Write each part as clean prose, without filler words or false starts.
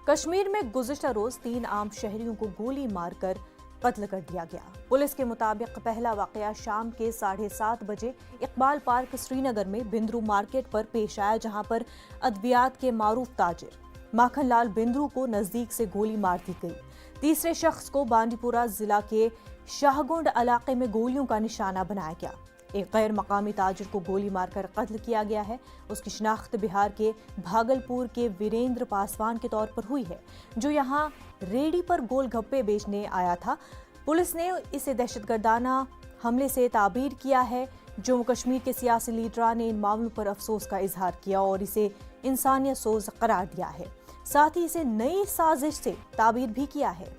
कश्मीर में गुज़िश्ता रोज 3 आम शहरियों को गोली मारकर कत्ल कर दिया गया। पुलिस के मुताबिक पहला वाकया शाम के 7:30 बजे इकबाल पार्क श्रीनगर में बिंद्रू मार्केट पर पेश आया, जहां पर अद्वियात के मारूफ ताजिर माखन लाल बिंद्रू को नजदीक से गोली मार दी गई। तीसरे शख्स को बांडीपुरा जिला के शाहगुंड इलाके में गोलियों का निशाना बनाया गया। एक गैर मकामी ताजिर को गोली मारकर कत्ल किया गया है। उसकी शिनाख्त बिहार के भागलपुर के वीरेंद्र पासवान के तौर पर हुई है, जो यहां रेडी पर गोलगप्पे बेचने आया था। पुलिस ने इसे दहशतगर्दाना हमले से ताबीर किया है। जम्मू कश्मीर के सियासी लीडरान ने इन मामलों पर अफसोस का इजहार किया और इसे इंसानियत सोज करार दिया है। साथ ही इसे नई साजिश से ताबीर भी किया है।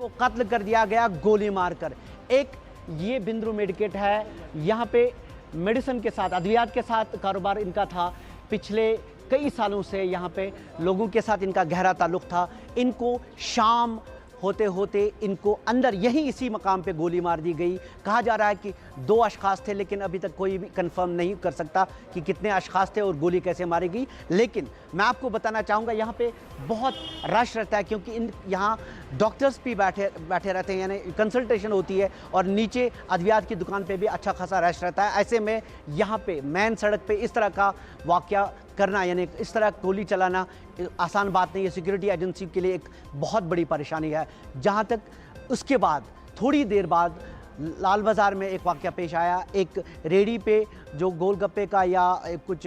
को कत्ल कर दिया गया गोली मारकर। एक ये बिंद्रू मेडिकेट है, यहाँ पे मेडिसिन के साथ, अद्वियात के साथ कारोबार इनका था। पिछले कई सालों से यहाँ पे लोगों के साथ इनका गहरा ताल्लुक था। इनको शाम होते होते इनको अंदर यही इसी मकाम पे गोली मार दी गई। कहा जा रहा है कि 2 अशखास थे, लेकिन अभी तक कोई भी कंफर्म नहीं कर सकता कि कितने अशखास थे और गोली कैसे मारी गई। लेकिन मैं आपको बताना चाहूँगा यहाँ पे बहुत रश रहता है, क्योंकि यहाँ डॉक्टर्स भी बैठे रहते हैं, यानी कंसल्टेशन होती है, और नीचे अद्वियात की दुकान पे भी अच्छा खासा रश रहता है। ऐसे में यहाँ पे मेन सड़क पे इस तरह का वाक़या करना, यानी इस तरह गोली चलाना आसान बात नहीं है। सिक्योरिटी एजेंसी के लिए एक बहुत बड़ी परेशानी है। जहाँ तक उसके बाद थोड़ी देर बाद लाल बाज़ार में एक वाक़या पेश आया। एक रेडी पे जो गोलगप्पे का या कुछ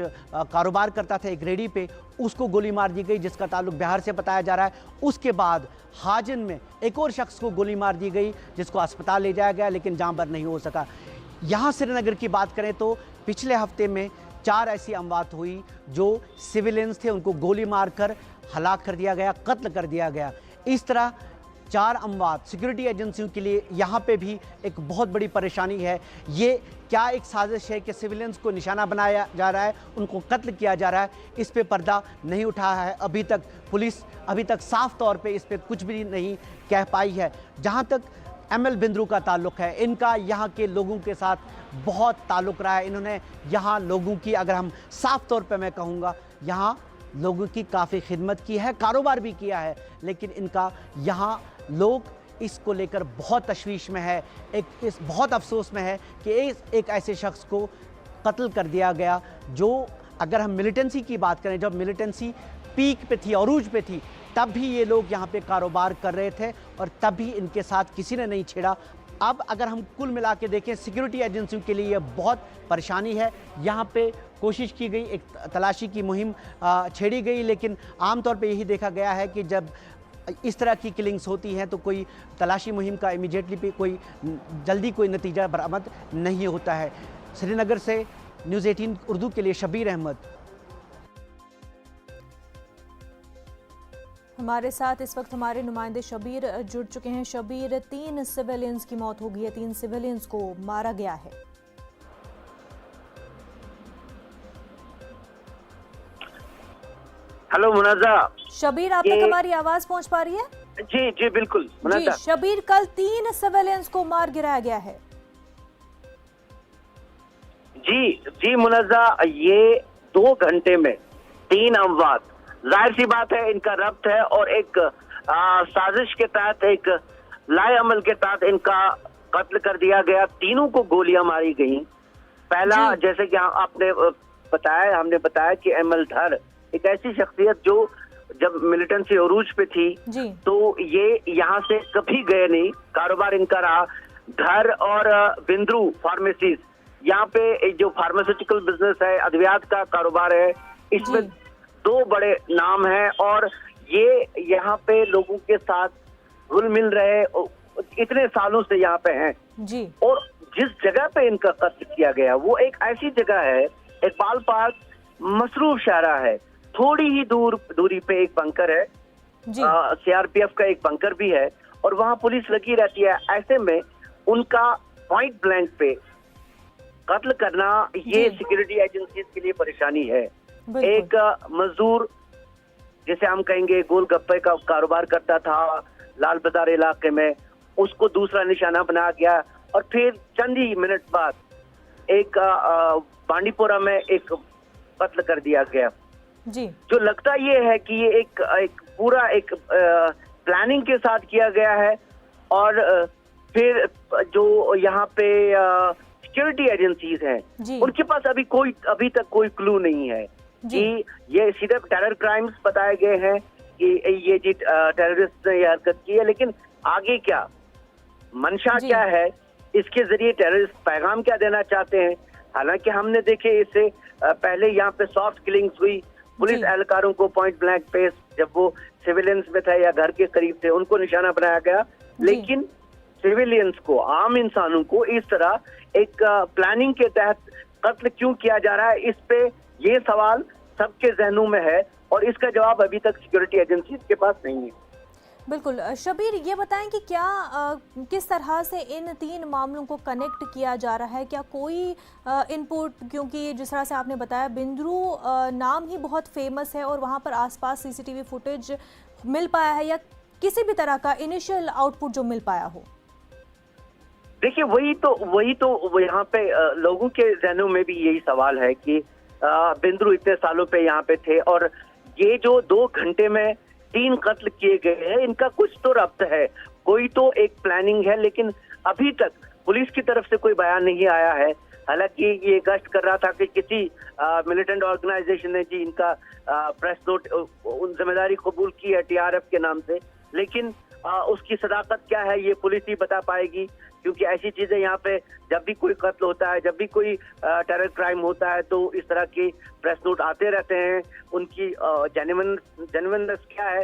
कारोबार करता था, एक रेडी पे उसको गोली मार दी गई, जिसका ताल्लुक बिहार से बताया जा रहा है। उसके बाद हाजिन में एक और शख्स को गोली मार दी गई, जिसको अस्पताल ले जाया गया, लेकिन जान बर नहीं हो सका। यहाँ श्रीनगर की बात करें तो पिछले हफ्ते में 4 ऐसी अमवात हुई जो सिविलियंस थे, उनको गोली मारकर हलाक कर दिया गया, कत्ल कर दिया गया। इस तरह 4 अमवात सिक्योरिटी एजेंसियों के लिए यहाँ पे भी एक बहुत बड़ी परेशानी है। ये क्या एक साजिश है कि सिविलियंस को निशाना बनाया जा रहा है, उनको कत्ल किया जा रहा है? इस पे पर्दा नहीं उठा है अभी तक। पुलिस अभी तक साफ तौर पे इस पे कुछ भी नहीं कह पाई है। जहाँ तक ML बिंद्रू का ताल्लुक़ है, इनका यहाँ के लोगों के साथ बहुत ताल्लुक़ रहा है। इन्होंने यहाँ लोगों की, अगर हम साफ तौर पे मैं कहूँगा, यहाँ लोगों की काफ़ी खिदमत की है, कारोबार भी किया है। लेकिन इनका यहाँ लोग इसको लेकर बहुत तशवीश में है, इस बहुत अफसोस में है कि एक ऐसे शख्स को कत्ल कर दिया गया, जो अगर हम मिलिटेंसी की बात करें, जब मिलिटेंसी पीक पे थी, अरूज पे थी, तब भी ये लोग यहाँ पे कारोबार कर रहे थे और तब भी इनके साथ किसी ने नहीं छेड़ा। अब अगर हम कुल मिला के देखें, सिक्योरिटी एजेंसियों के लिए ये बहुत परेशानी है। यहाँ पे कोशिश की गई, एक तलाशी की मुहिम छेड़ी गई, लेकिन आमतौर पे यही देखा गया है कि जब इस तरह की किलिंग्स होती हैं तो कोई तलाशी मुहिम का इमीडिएटली पे कोई जल्दी कोई नतीजा बरामद नहीं होता है। श्रीनगर से न्यूज़ 18 उर्दू के लिए शबीर अहमद। हमारे साथ इस वक्त हमारे नुमाइंदे शबीर जुड़ चुके हैं। शबीर, 3 सिविलियंस की मौत हो गई है, 3 सिविलियंस को मारा गया है। हेलो मुनाजा। शबीर, आप तक हमारी आवाज पहुंच पा रही है? जी जी बिल्कुल जी शबीर, कल 3 सिविलियंस को मार गिराया गया है। जी जी मुनाजा, ये 2 घंटे में 3 अमवात, जाहिर सी बात है इनका रब्त है और एक साजिश के तहत, एक लाए अमल के तहत इनका कत्ल कर दिया गया। तीनों को गोलियां मारी गई। पहला, जैसे कि आपने बताया, हमने बताया कि ML धर एक ऐसी शख्सियत जो जब मिलिटेंसी अरूज पे थी तो ये यहाँ से कभी गए नहीं, कारोबार इनका रहा। धर और बिंद्रू फार्मेसीज, यहाँ पे जो फार्मास्यूटिकल बिजनेस है, अद्वियात का कारोबार है, इसमें 2 बड़े नाम हैं और ये यहाँ पे लोगों के साथ घुल मिल रहे इतने सालों से यहाँ पे हैं जी। और जिस जगह पे इनका कत्ल किया गया वो एक ऐसी जगह है, इकबाल पार्क मसरूफ शाहरा है। थोड़ी ही दूरी पे एक बंकर है, CRPF का एक बंकर भी है और वहाँ पुलिस लगी रहती है। ऐसे में उनका पॉइंट ब्लैंक पे कत्ल करना, ये सिक्योरिटी एजेंसीज के लिए परेशानी है। एक मजदूर, जैसे हम कहेंगे, गोलगप्पे का कारोबार करता था लाल बाजार इलाके में, उसको दूसरा निशाना बनाया गया और फिर चंद ही मिनट बाद एक बांडीपुरा में एक कत्ल कर दिया गया। जी। जो लगता ये है कि ये एक पूरा एक प्लानिंग के साथ किया गया है और फिर जो यहाँ पे सिक्योरिटी एजेंसीज हैं जी। उनके पास अभी तक कोई क्लू नहीं है जी। कि ये सिर्फ टेरर क्राइम्स बताए गए हैं कि ये जी टेररिस्ट ने ये हरकत की है, लेकिन आगे क्या मंशा जी। क्या है, इसके जरिए टेररिस्ट पैगाम क्या देना चाहते हैं। हालांकि हमने देखे इससे पहले यहाँ पे सॉफ्ट किलिंग्स हुई, पुलिस जी। एहलकारों को पॉइंट ब्लैंक पे जब वो सिविलियंस में थे या घर के करीब थे उनको निशाना बनाया गया, लेकिन सिविलियंस को, आम इंसानों को इस तरह एक प्लानिंग के तहत कत्ल क्यों किया जा रहा है, इस पे ये सवाल सबके जहनों में है और इसका जवाब अभी तक सिक्योरिटी एजेंसीज के पास नहीं है। बिल्कुल। शबीर, ये बताएं कि क्या किस तरह से इन 3 मामलों को कनेक्ट किया जा रहा है? क्या कोई इनपुट, क्योंकि जिस तरह से आपने बताया बिंद्रू नाम ही बहुत फेमस है और वहाँ पर आसपास सीसीटीवी फुटेज मिल पाया है या किसी भी तरह का इनिशियल आउटपुट जो मिल पाया हो? देखिए वही तो यहाँ पे लोगों के जहनों में भी यही सवाल है कि बिंद्रू इतने सालों पे यहाँ पे थे और ये जो 2 घंटे में 3 कत्ल किए गए हैं, इनका कुछ तो रब्त है, कोई तो एक प्लानिंग है, लेकिन अभी तक पुलिस की तरफ से कोई बयान नहीं आया है। हालांकि ये गश्त कर रहा था कि किसी मिलिटेंट ऑर्गेनाइजेशन ने जी इनका प्रेस नोट उन जिम्मेदारी कबूल की है टीआरएफ के नाम से, लेकिन उसकी सदाकत क्या है ये पुलिस ही बता पाएगी, क्योंकि ऐसी चीजें यहाँ पे जब भी कोई कत्ल होता है, जब भी कोई टेरर क्राइम होता है तो इस तरह के प्रेस नोट आते रहते हैं। उनकी जेन्युइननेस क्या है,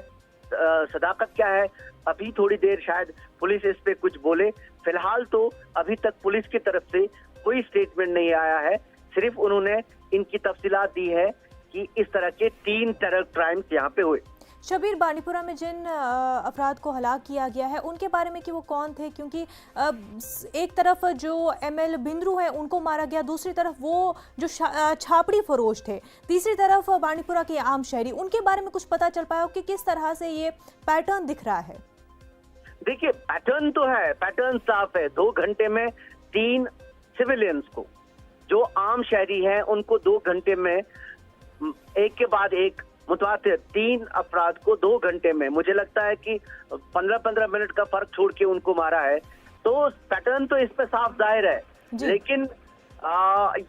सदाकत क्या है, अभी थोड़ी देर शायद पुलिस इस पे कुछ बोले। फिलहाल तो अभी तक पुलिस की तरफ से कोई स्टेटमेंट नहीं आया है, सिर्फ उन्होंने इनकी तफसीलात दी है कि इस तरह के 3 टेरर क्राइम्स यहाँ पे हुए। शबीर, बानीपुरा में जिन अफराद को हलाक किया गया है उनके बारे में कि वो कौन थे, क्योंकि एक तरफ जो एमएल बिंद्रू है उनको मारा गया, दूसरी तरफ वो जो छापड़ी फरोश थे, तीसरी तरफ बानीपुरा के आम शहरी, उनके बारे में कुछ पता चल पाया कि किस तरह से ये पैटर्न दिख रहा है? देखिए पैटर्न तो है, पैटर्न साफ है। 2 घंटे में 3 सिविलियंस को, जो आम शहरी हैं उनको 2 घंटे में एक के बाद एक मुतवातिर 3 अफराद को 2 घंटे में, मुझे लगता है कि 15-15 मिनट का फर्क छोड़ के उनको मारा है। तो पैटर्न तो इस पे साफ जाहिर है, लेकिन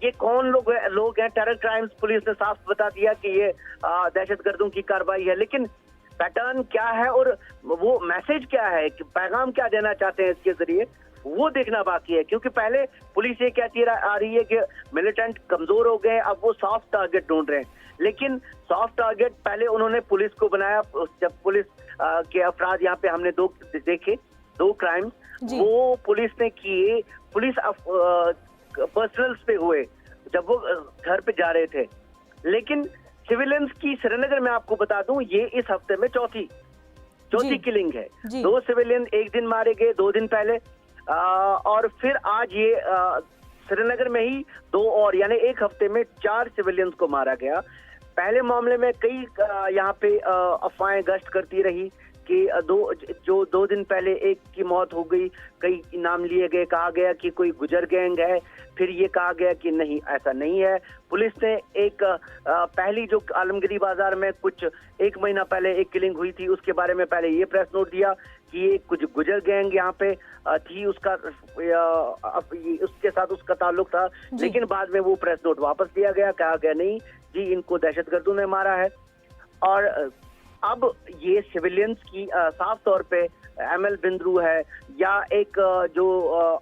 ये कौन लोग हैं टेरर क्राइम्स, पुलिस ने साफ बता दिया कि ये दहशतगर्दों की कार्रवाई है, लेकिन पैटर्न क्या है और वो मैसेज क्या है, कि पैगाम क्या देना चाहते हैं इसके जरिए, वो देखना बाकी है। क्योंकि पहले पुलिस ये कहती आ रही है कि मिलिटेंट कमजोर हो गए, अब वो सॉफ्ट टारगेट ढूंढ रहे हैं, लेकिन सॉफ्ट टारगेट पहले उन्होंने पुलिस को बनाया। जब पुलिस के अफराद यहाँ पे हमने 2 देखे, 2 क्राइम्स वो पुलिस ने किए, पुलिस पर्सनल्स पे हुए जब वो घर पे जा रहे थे। लेकिन सिविलियंस की श्रीनगर में आपको बता दूं, ये इस हफ्ते में चौथी किलिंग है। 2 सिविलियन एक दिन मारे गए 2 दिन पहले, और फिर आज ये श्रीनगर में ही 2 और, यानी एक हफ्ते में 4 सिविलियंस को मारा गया। पहले मामले में कई यहाँ पे अफवाहें गश्त करती रही कि 2 दिन पहले एक की मौत हो गई, कई नाम लिए गए, कहा गया कि कोई गुजर गैंग है, फिर ये कहा गया कि नहीं ऐसा नहीं है। पुलिस ने एक पहली जो आलमगीरी बाजार में कुछ 1 महीना पहले एक किलिंग हुई थी, उसके बारे में पहले ये प्रेस नोट दिया कि ये कुछ गुजर गैंग यहाँ पे थी, उसके साथ उसका ताल्लुक था, लेकिन बाद में वो प्रेस नोट वापस दिया गया, कहा गया नहीं जी इनको दहशतगर्दों ने मारा है। और अब ये सिविलियंस की साफ तौर पे एमएल बिंद्रू है या एक जो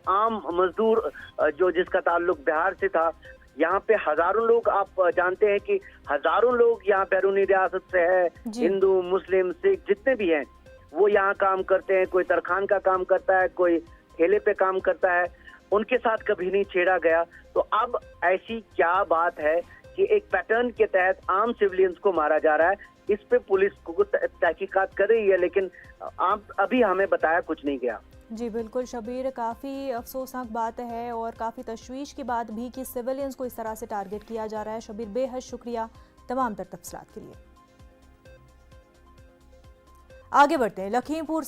आम मजदूर जो जिसका ताल्लुक बिहार से था, यहाँ पे हजारों लोग, आप जानते हैं कि हजारों लोग यहाँ बैरूनी रियासत से है, हिंदू मुस्लिम सिख जितने भी हैं वो यहाँ काम करते हैं, कोई तरखान का काम करता है, कोई ठेले पे काम करता है, उनके साथ कभी नहीं छेड़ा गया। तो अब ऐसी क्या बात है कि एक पैटर्न के तहत आम सिविलियंस को मारा जा रहा है, इस पे पुलिस को तहकीकात कर रही है, लेकिन अभी हमें बताया कुछ नहीं गया। जी बिल्कुल शबीर, काफ़ी अफसोसनाक बात है और काफ़ी तशवीश की बात भी कि सिविलियंस को इस तरह से टारगेट किया जा रहा है। शबीर, बेहद शुक्रिया तमाम तर तफसीलात के लिए। आगे बढ़ते हैं। लखीमपुर